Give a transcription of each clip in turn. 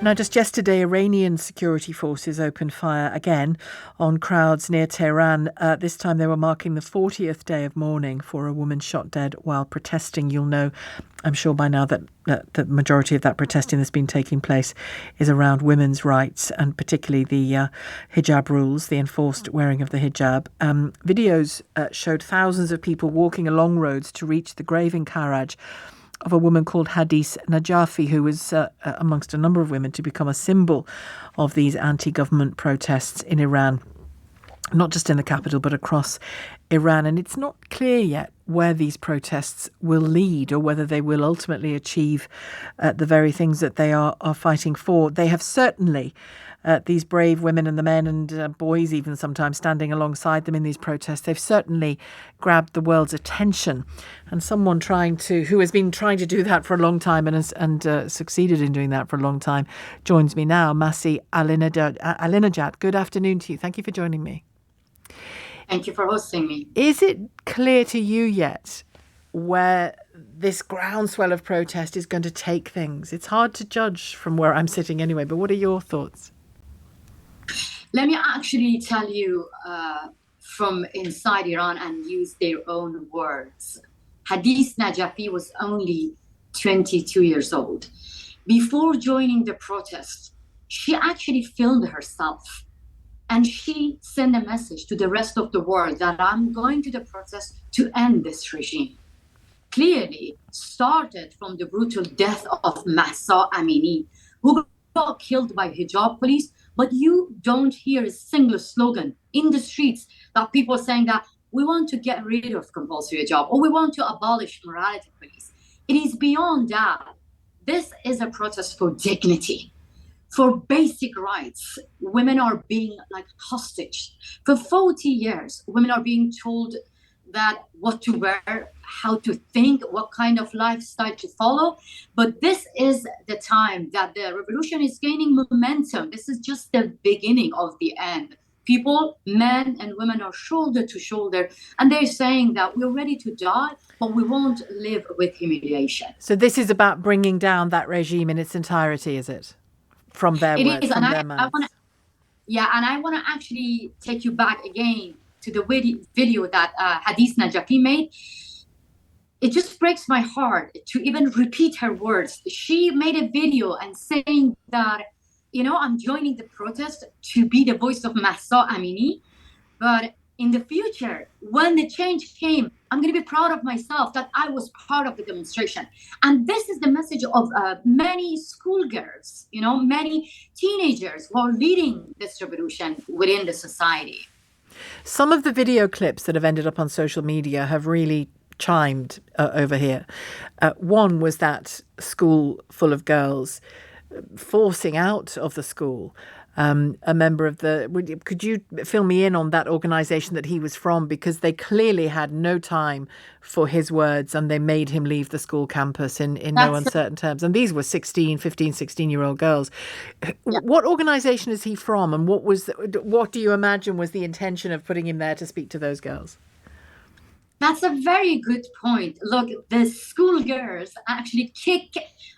Now, just yesterday, Iranian security forces opened fire again on crowds near Tehran. This time they were marking the 40th day of mourning for a woman shot dead while protesting. You'll know, I'm sure by now, that the majority of that protesting that's been taking place is around women's rights, and particularly the hijab rules, the enforced wearing of the hijab. Videos showed thousands of people walking along roads to reach the grave in Karaj of a woman called Hadith Najafi, who was amongst a number of women to become a symbol of these anti-government protests in Iran, not just in the capital, but across Iran. And it's not clear yet where these protests will lead or whether they will ultimately achieve the very things that they are fighting for. They have certainly, these brave women and the men and boys even sometimes standing alongside them in these protests, they've certainly grabbed the world's attention. And someone who has been trying to do that for a long time and succeeded in doing that for a long time joins me now, Masih Alinejad. Good afternoon to you. Thank you for joining me. Thank you for hosting me. Is it clear to you yet where this groundswell of protest is going to take things? It's hard to judge from where I'm sitting anyway, but what are your thoughts? Let me actually tell you from inside Iran and use their own words. Hadith Najafi was only 22 years old. Before joining the protest, she actually filmed herself. And she sent a message to the rest of the world that I'm going to the protest to end this regime. Clearly started from the brutal death of Masih Alinejad, who got killed by hijab police. But you don't hear a single slogan in the streets that people saying that we want to get rid of compulsory hijab or we want to abolish morality police. It is beyond that. This is a protest for dignity, for basic rights. Women are being like hostage. For 40 years, women are being told that what to wear, how to think, what kind of lifestyle to follow. But this is the time that the revolution is gaining momentum. This is just the beginning of the end. People, men and women, are shoulder to shoulder, and they're saying that we're ready to die, but we won't live with humiliation. So this is about bringing down that regime in its entirety, is it? From their words, from their mouths. And I want to actually take you back again to the video that Hadith Najafi made. It just breaks my heart to even repeat her words. She made a video and saying that, I'm joining the protest to be the voice of Masih Alinejad, but in the future, when the change came, I'm going to be proud of myself that I was part of the demonstration. And this is the message of many schoolgirls, many teenagers who are leading this revolution within the society. Some of the video clips that have ended up on social media have really chimed over here. One was that school full of girls forcing out of the school a member of could you fill me in on that organisation that he was from? Because they clearly had no time for his words and they made him leave the school campus in no uncertain terms. And these were 15, 16-year-old girls. Yeah. What organisation is he from, and what do you imagine was the intention of putting him there to speak to those girls? That's a very good point. Look, the schoolgirls actually kick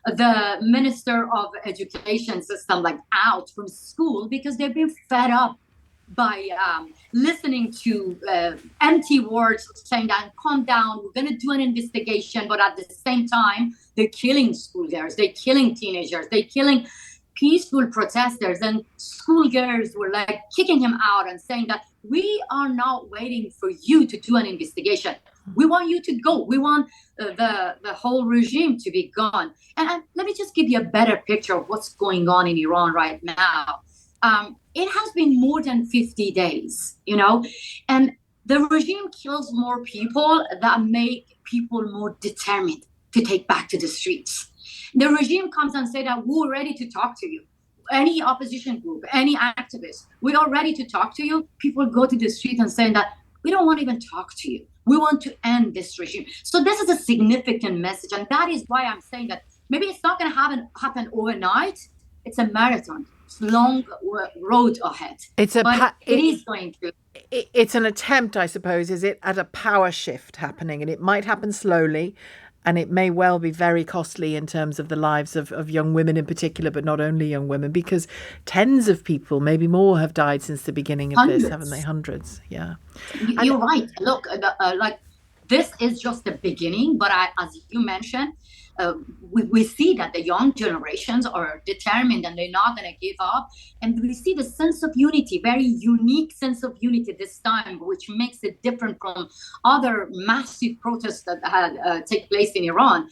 the Minister of Education system out from school because they've been fed up by listening to empty words saying that, calm down, we're going to do an investigation. But at the same time, they're killing schoolgirls, they're killing teenagers, they're killing peaceful protesters. And schoolgirls were kicking him out and saying that we are not waiting for you to do an investigation. We want you to go. We want the whole regime to be gone. And let me just give you a better picture of what's going on in Iran right now. It has been more than 50 days, and the regime kills more people that make people more determined to take back to the streets. The regime comes and say that we're ready to talk to you. Any opposition group, any activist, we are ready to talk to you. People go to the street and say that we don't want to even talk to you. We want to end this regime. So this is a significant message. And that is why I'm saying that maybe it's not going to happen overnight. It's a marathon. It's a long road ahead. It is going to. It's an attempt, I suppose, is it, at a power shift happening. And it might happen slowly. And it may well be very costly in terms of the lives of young women in particular, but not only young women, because tens of people, maybe more, have died since the beginning of Hundreds. this, haven't they? Hundreds, yeah. You're right. Look, like this is just the beginning, but as you mentioned, we see that the young generations are determined and they're not going to give up. And we see the sense of unity, very unique sense of unity this time, which makes it different from other massive protests that had take place in Iran.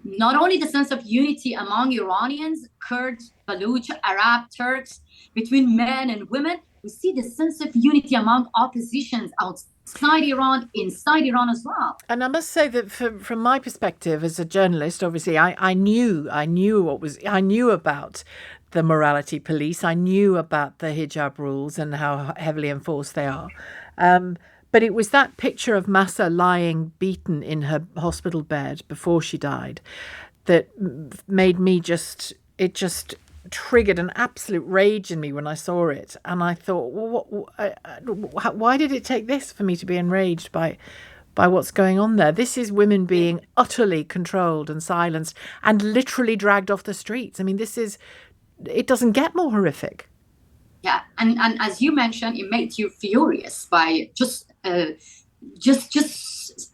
Not only the sense of unity among Iranians, Kurds, Baluch, Arab, Turks, between men and women, we see the sense of unity among oppositions outside Iran, inside Iran as well. And I must say that from my perspective as a journalist, obviously, I knew about the morality police. I knew about the hijab rules and how heavily enforced they are. But it was that picture of Mahsa lying beaten in her hospital bed before she died that made me just triggered an absolute rage in me when I saw it. And I thought, well, why did it take this for me to be enraged by what's going on there? This is women being utterly controlled and silenced and literally dragged off the streets. I mean, it doesn't get more horrific. Yeah, and as you mentioned, it made you furious by just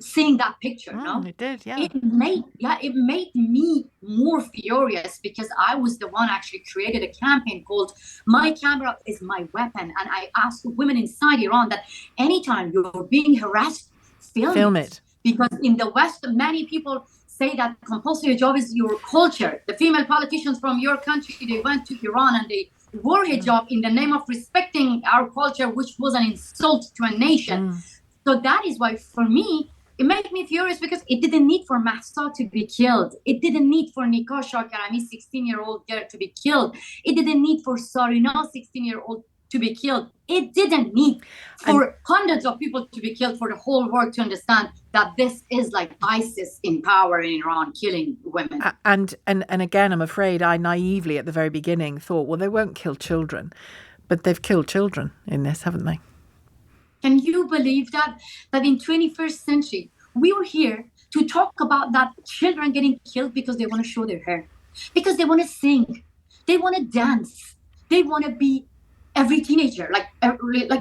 seeing that picture. No, it did. Yeah, it made me more furious because I was the one actually created a campaign called "My Camera is My Weapon," and I asked women inside Iran that anytime you're being harassed, film it. Because in the West, many people say that compulsory hijab is your culture. The female politicians from your country, they went to Iran and they wore hijab in the name of respecting our culture, which was an insult to a nation. So that is why, for me, it made me furious because it didn't need for Mahsa to be killed. It didn't need for Nikah Shakarami, 16-year-old girl, to be killed. It didn't need for Sarina, 16-year-old, to be killed. It didn't need for hundreds of people to be killed for the whole world to understand that this is like ISIS in power in Iran, killing women. And again, I'm afraid I naively at the very beginning thought, well, they won't kill children, but they've killed children in this, haven't they? Can you believe that in 21st century, we were here to talk about that children getting killed because they want to show their hair, because they want to sing, they want to dance, they want to be every teenager, like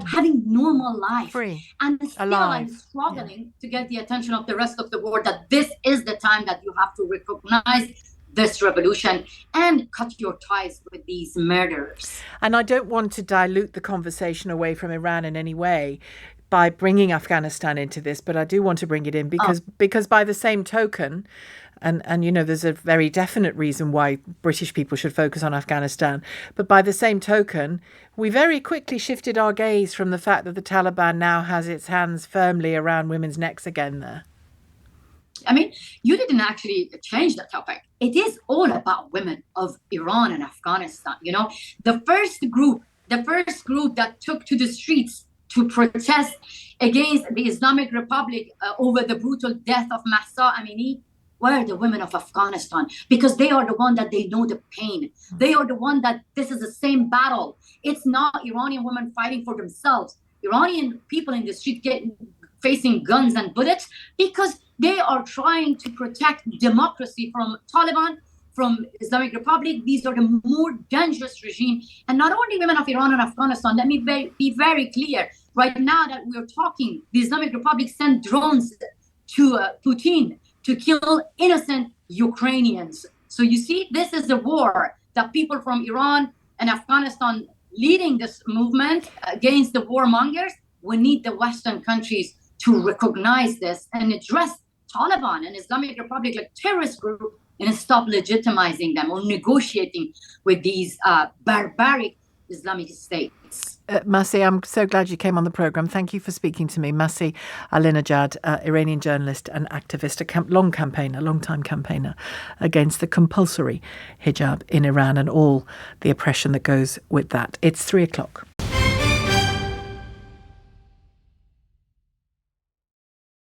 having normal life. Free, and still alive. I'm struggling to get the attention of the rest of the world that this is the time that you have to recognize this revolution and cut your ties with these murderers. And I don't want to dilute the conversation away from Iran in any way by bringing Afghanistan into this, but I do want to bring it in because by the same token, and you know, there's a very definite reason why British people should focus on Afghanistan, but by the same token, we very quickly shifted our gaze from the fact that the Taliban now has its hands firmly around women's necks again there. I mean, you didn't actually change the topic. It is all about women of Iran and Afghanistan. You know, the first group that took to the streets to protest against the Islamic Republic over the brutal death of Mahsa Amini were the women of Afghanistan, because they are the one that they know the pain. They are the one that this is the same battle. It's not Iranian women fighting for themselves. Iranian people in the street facing guns and bullets because they are trying to protect democracy from Taliban, from Islamic Republic. These are the more dangerous regime. And not only women of Iran and Afghanistan, let me be very clear. Right now that we're talking, the Islamic Republic sent drones to Putin to kill innocent Ukrainians. So you see, this is the war that people from Iran and Afghanistan leading this movement against the warmongers. We need the Western countries to recognize this and address Taliban and Islamic Republic like terrorist group and stop legitimizing them or negotiating with these barbaric Islamic states. Masih, I'm so glad you came on the programme. Thank you for speaking to me. Masih Alinejad, Iranian journalist and activist, a long-time campaigner against the compulsory hijab in Iran and all the oppression that goes with that. It's 3:00.